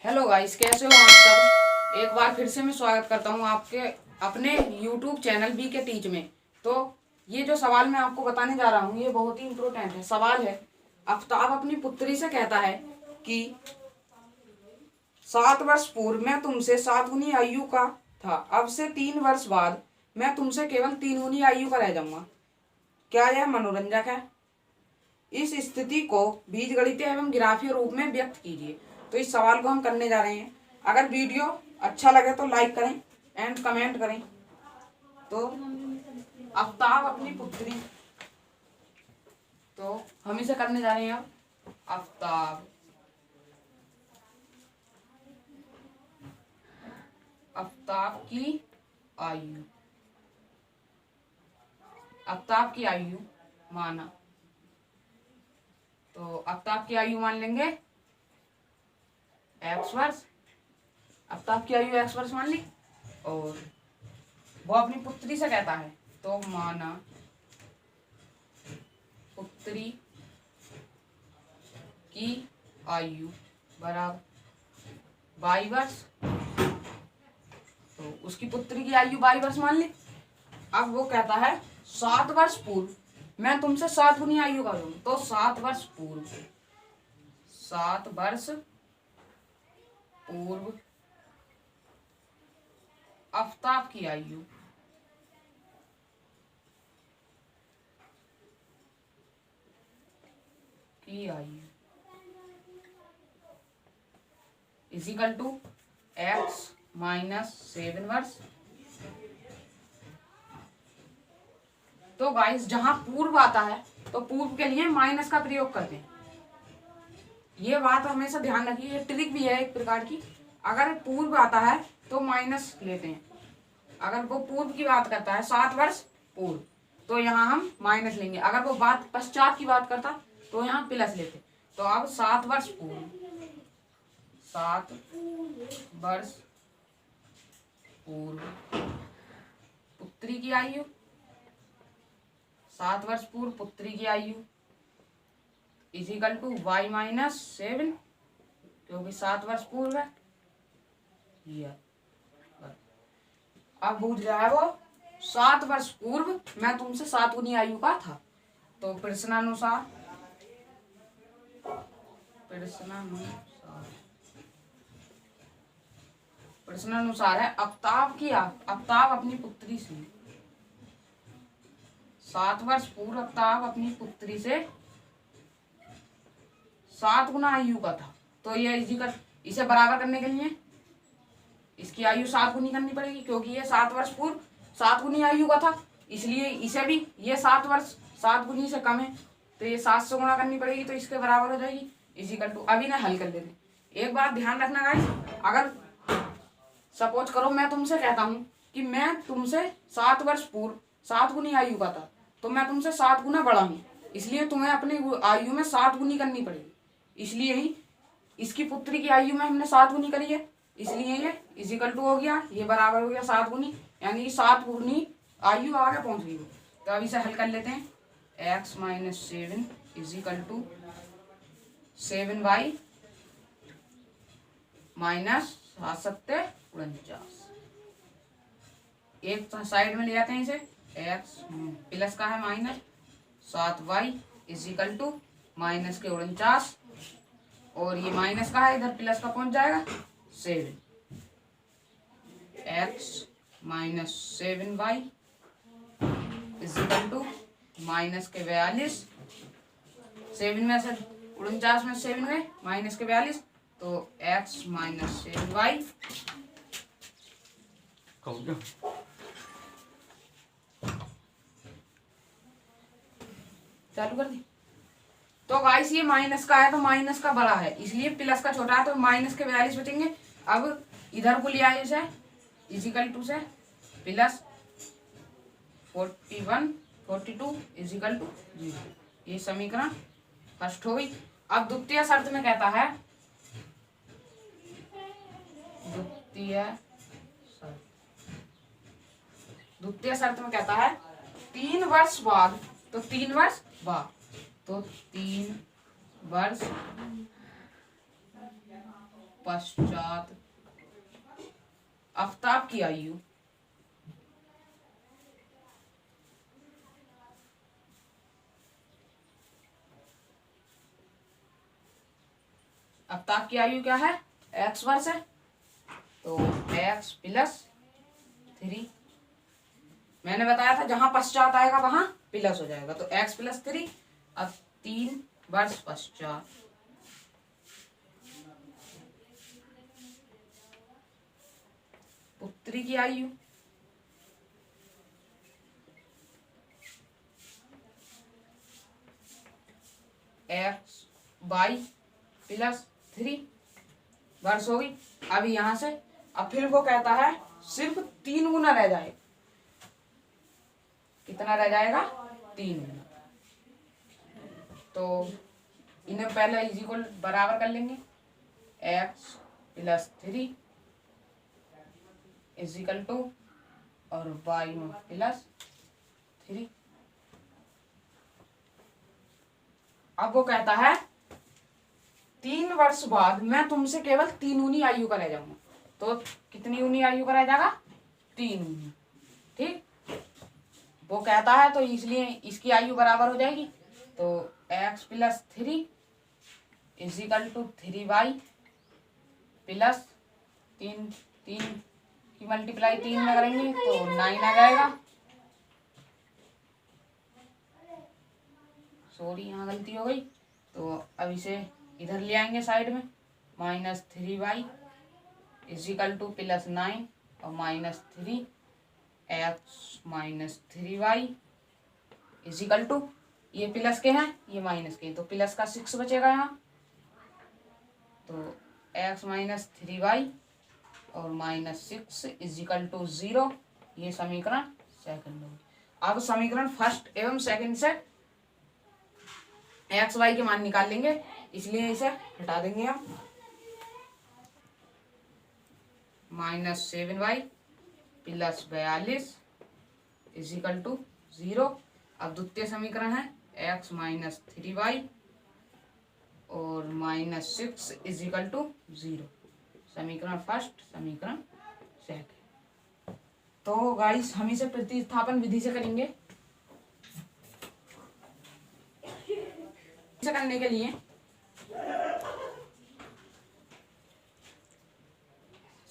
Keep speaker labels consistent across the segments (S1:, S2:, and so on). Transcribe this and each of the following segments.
S1: Hello guys, कैसे हो आप सब। एक बार फिर से मैं स्वागत करता हूं आपके अपने यूट्यूब चैनल बी के टीच में। तो ये जो सवाल मैं आपको बताने जा रहा हूं ये बहुत ही इम्पोर्टेंट है। सवाल है, आफ्ताब अपनी पुत्री से कहता है कि 7 वर्ष पूर्व मैं तुमसे 7 गुनी आयु का था, अब से 3 वर्ष बाद मैं तुमसे केवल 3 गुनी आयु का रह जाऊंगा। क्या यह मनोरंजक है? इस स्थिति को बीजगणितीय एवं ग्राफीय रूप में व्यक्त कीजिए। तो इस सवाल को हम करने जा रहे हैं। अगर वीडियो अच्छा लगे तो लाइक करें एंड कमेंट करें। तो आफ्ताब अपनी पुत्री, तो हम इसे करने जा रहे हैं। अब आफ्ताब आफ्ताब की आयु, आफ्ताब की आयु माना। तो आफ्ताब की आयु मान लेंगे x वर्ष। आफ्ताब की आयु x वर्ष मान ली और वो अपनी पुत्री से कहता है, तो माना पुत्री की आयु बराबर 22 वर्ष। तो उसकी पुत्री की आयु 22 वर्ष मान ली। अब वो कहता है 7 वर्ष पूर्व मैं तुमसे 7 गुनी आयु का दूं। तो 7 वर्ष पूर्व, 7 वर्ष पूर्व आफ्ताब की आयु is equal to x minus 7 वर्ष। तो गाइस जहां पूर्व आता है तो पूर्व के लिए माइनस का प्रयोग करते हैं। ये बात हमेशा ध्यान रखिए, ये ट्रिक भी है एक प्रकार की। अगर पूर्व आता है तो माइनस लेते हैं। अगर वो पूर्व की बात करता है 7 वर्ष पूर्व, तो यहाँ हम माइनस लेंगे। अगर वो बात पश्चात की बात करता तो यहाँ प्लस लेते। तो अब 7 वर्ष पूर्व, 7 वर्ष पूर्व पुत्री की आयु, 7 वर्ष पूर्व पुत्री की आयु is equal to y minus 7, क्योंकि 7 वर्ष पूर्व है। अब पूछ रहा है वो 7 वर्ष पूर्व मैं तुमसे 7 गुनी आयु का था। तो प्रश्नानुसार है आफ्ताब अपनी पुत्री से 7 वर्ष पूर्व आफ्ताब अपनी पुत्री से 7 गुना आयु का था। तो ये इसे बराबर करने के लिए इसकी आयु 7 गुनी करनी पड़ेगी, क्योंकि ये 7 वर्ष पूर्व 7 गुनी आयु का था। इसलिए इसे भी ये 7 वर्ष 7 गुनी से कम है, तो ये 7 से गुणा करनी पड़ेगी, तो इसके बराबर हो जाएगी इजिकल टू। अभी ना हल कर लेते हैं। एक बात ध्यान रखना गाइस, अगर सपोज करो मैं तुमसे कहता हूँ कि मैं तुमसे 7 वर्ष पूर्व 7 गुनी आयु का था, तो मैं तुमसे 7 गुना बड़ा हूँ, इसलिए तुम्हें अपनी आयु में 7 गुनी करनी पड़ेगी। इसलिए ही इसकी पुत्री की आयु में हमने 7 गुनी करी है, इसलिए ये इजिकल टू हो गया, ये बराबर हो गया 7 गुनी, यानी 7 गुनी आयु आगे पहुंच गई। तो अब इसे हल कर लेते हैं। x minus 7 is equal to 7y minus 7×7 एक साइड में ले जाते हैं इसे। x प्लस का है minus 7y is equal to minus के 49, और ये माइनस का है, इधर प्लस का पहुंच जाएगा 7। x minus 7y is equal to minus के 42। 7 में से 49 में 7 गए, माइनस के 42, तो x माइनस 7y चालू कर दी। तो गाइस ये माइनस का है तो माइनस का बड़ा है, इसलिए प्लस का छोटा है, तो माइनस के 42 बचेंगे। अब इधर को लिया है इसे इजिकल टू से प्लस 41 42 इजिकल टू 0। ये समीकरण फर्स्ट हो गई। अब द्वितीय शर्त में कहता है, द्वितीय शर्त में कहता है 3 वर्ष बाद, तो 3 वर्ष बाद, तो 3 वर्ष पश्चात आफ्ताब की आयु आफ्ताब की आयु क्या है? x वर्ष है, तो x प्लस 3। मैंने बताया था जहां पश्चात आएगा वहां प्लस हो जाएगा, तो x प्लस 3। अब 3 वर्ष पश्चात पुत्री की आयु x बाई प्लस 3 वर्ष होगी। अब यहां से अब फिर वो कहता है सिर्फ 3 गुना रह जाए। कितना रह जाएगा? 3 गुना। तो इन्हें पहले इज इक्वल बराबर कर लेंगे। x plus 3 is equal to और y प्लस 3। अब वो कहता है 3 वर्ष बाद मैं तुमसे केवल 3 गुनी आयु का रह जाऊंगा। तो कितनी गुनी आयु का रह जाएगा? 3 गुनी। ठीक, वो कहता है तो इसलिए इसकी आयु बराबर हो जाएगी। तो x plus 3 is equal to 3y plus 3 की मल्टीप्लाई 3 में करेंगे तो 9 आ जाएगा। सॉरी, यहाँ गलती हो गई। तो अब इसे इधर ले आएंगे साइड में। Minus 3y is equal to plus 9 और minus 3x minus 3y is equal to, ये प्लस के हैं ये माइनस के, तो प्लस का 6 बचेगा यहाँ। तो x माइनस 3y और माइनस 6 इज इक्वल टू 0। ये समीकरण सेकंड होगी। अब समीकरण फर्स्ट एवं सेकंड से एक्स वाई के मान निकाल लेंगे, इसलिए इसे हटा देंगे हम। Minus 7y plus 42 is equal to 0। अब द्वितीय समीकरण है x माइनस 3y और माइनस 6 इज इक्वल टू 0। समीकरण फर्स्ट, समीकरण सेकंड। तो गाइस हम इसे प्रतिस्थापन विधि से करेंगे। इसे करने के लिए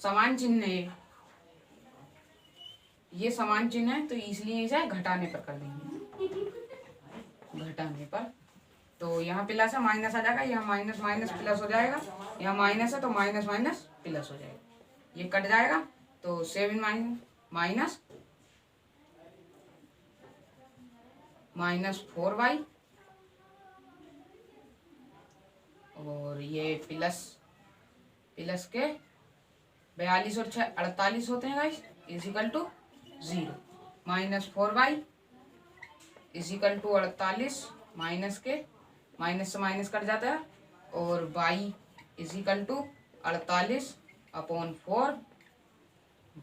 S1: समान चिन्ह है, ये समान चिन्ह है तो इसलिए इसे घटाने पर कर देंगे। घटाने पर तो यहाँ प्लस है माइनस आ जाएगा, यहाँ माइनस माइनस प्लस हो जाएगा, यहाँ माइनस है तो माइनस माइनस प्लस हो जाएगा, ये कट जाएगा। तो 7 माइनस माइनस 4y और ये प्लस के 42 और 6 48 होते हैं guys, is equal to 0। Minus 4y is equal to 48 minus के, माइनस से माइनस कट जाता है, और y is equal to 48 upon 4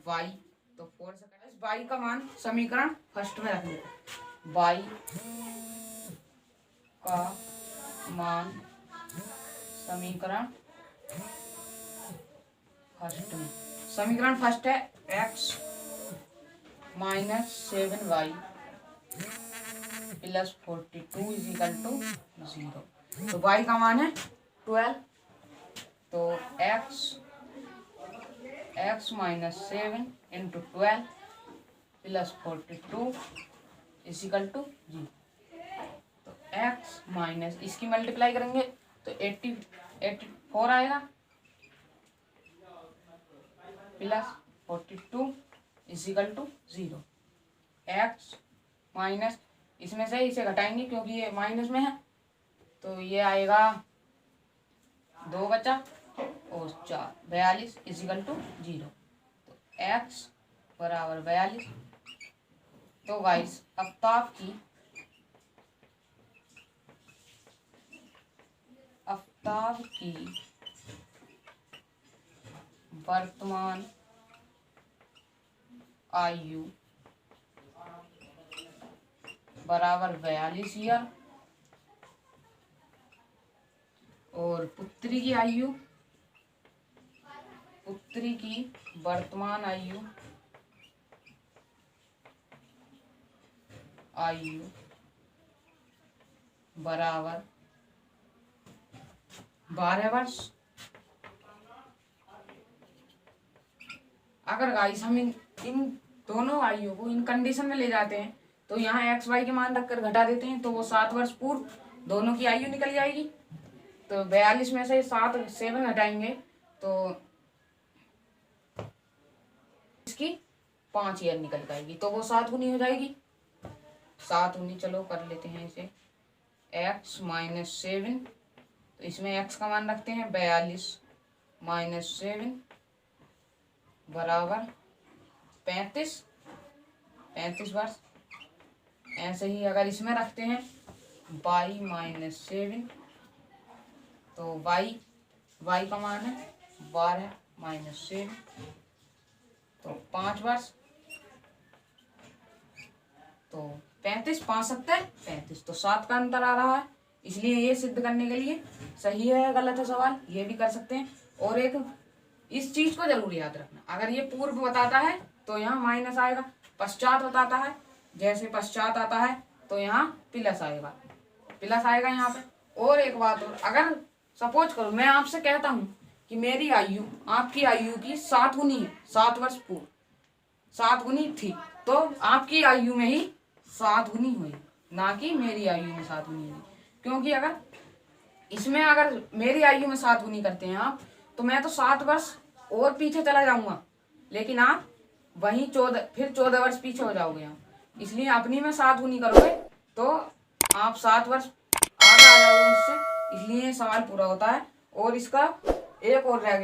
S1: y। तो 4 से y का मान समीकरण फर्स्ट में रख लेते। y का मान समीकरण फर्स्ट में, समीकरण फर्स्ट है x minus 7y plus 42 is equal to 0। तो y का मान है 12। तो x minus 7 into 12 plus 42 is equal to 0। तो x माइनस इसकी मल्टीप्लाई करेंगे तो 84 आएगा plus 42 is equal to 0। x minus इसमें से इसे घटाएंगे क्योंकि ये माइनस में है, तो ये आएगा 2 बचा और 4 42 इज इक्वल टू 0। तो x बराबर 42। तो गाइस आफ्ताब की वर्तमान आयु बराबर 42 ईयर और पुत्री की आयु पुत्री की वर्तमान आयु बराबर 12 वर्ष। अगर गाइस हम इन दोनों आयु को इन कंडीशन में ले जाते हैं तो यहाँ एक्स वाई के मान रखकर घटा देते हैं तो वो 7 वर्ष पूर्व दोनों की आयु निकल जाएगी। तो 42 में से 7 घटाएंगे तो इसकी 5 ईयर निकल जाएगी तो वो 7 गुनी हो जाएगी। 7 गुनी, चलो कर लेते हैं इसे, x माइनस 7, तो इसमें x का मान रखते हैं 42 माइनस 7 बराबर 35 वर्ष। ऐसे ही अगर इसमें रखते हैं y माइनस 7, तो y का मान है 12 माइनस 7, तो 5 वर्ष। तो 35 5 70 35, तो 7 का अंतर आ रहा है। इसलिए ये सिद्ध करने के लिए सही है गलत है सवाल ये भी कर सकते हैं। और एक इस चीज को जरूर याद रखना, अगर ये पूर्व बताता है तो यहाँ माइनस आएगा, पश्चात बताता है जैसे पश्चात आता है तो यहाँ प्लस आएगा यहाँ पे। और एक बात और, अगर सपोज करो मैं आपसे कहता हूँ कि मेरी आयु आपकी आयु की 7 गुनी है, 7 वर्ष पूर्व 7 गुनी थी, तो आपकी आयु में ही 7 गुनी हुई, ना कि मेरी आयु में 7 गुनी हुई। क्योंकि अगर इसमें अगर मेरी आयु में 7 गुनी करते हैं आप, तो मैं तो 7 वर्ष और पीछे चला जाऊंगा, लेकिन आप वहीं 14 वर्ष पीछे हो जाओगे आप। इसलिए अपनी में 7 गुनी करोगे तो आप 7 वर्ष आगे आ जाओगे मुझसे। इसलिए सवाल पूरा होता है। और इसका एक और रह गया।